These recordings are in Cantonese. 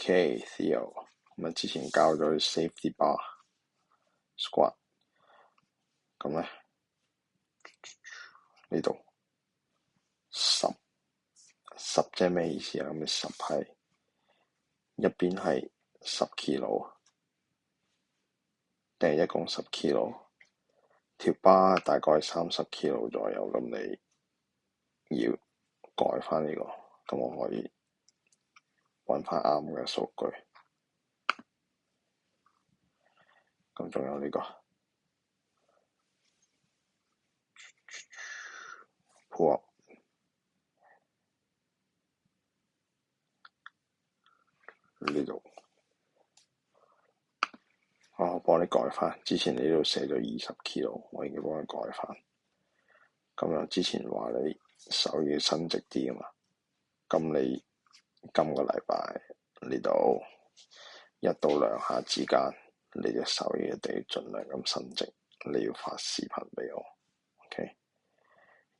Theo， 咁之前教咗 safety bar squat， 咁咧呢度10即係咩意思啊？咁10係一邊係10 kilo， 定係一共10 kilo？ 條巴大概30 kilo 左右，咁你要改翻呢個，咁我可以揾翻啱嘅數據。咁仲有呢個 pull up 呢度，我幫你改翻。之前你呢度寫咗20 kilo， 我已經幫你改翻。咁樣之前話你手要伸直啲啊嘛，咁你今個禮拜呢度1到2下之間，你隻手一定要盡量咁伸直。你要發視頻俾我 ，OK？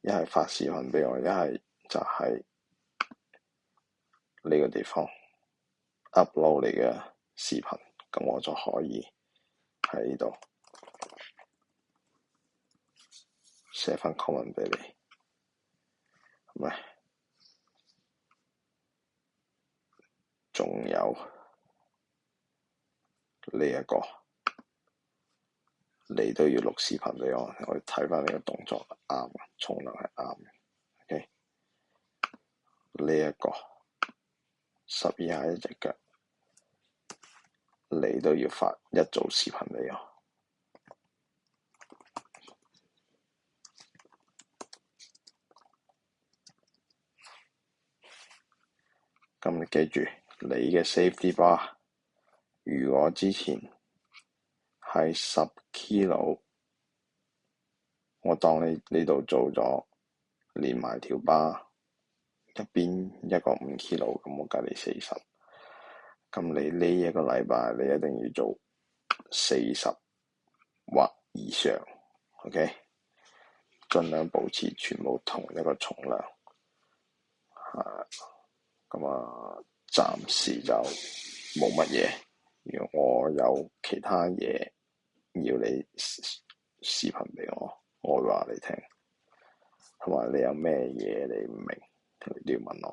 一係發視頻俾我，一係就係呢個地方 upload 你嘅視頻，咁我就可以喺呢度寫翻 comment 俾你，係咪？仲有呢一個，你都要錄視頻俾我，我睇翻你個動作啱，重量係啱嘅。OK， 呢一個12下一隻腳，你都要發一組視頻俾我。咁你記住，你嘅 safety bar 如果之前係10 kilo， 我當你呢度做咗連埋條巴，一邊一個5 kilo， 咁我計你40。咁你呢一個禮拜你一定要做40或以上 ，OK？ 盡量保持全部同一個重量。咁暫時就冇乜嘢。如果我有其他嘢要你視頻俾我，我會話你聽。同埋你有咩嘢你唔明，你都要問我。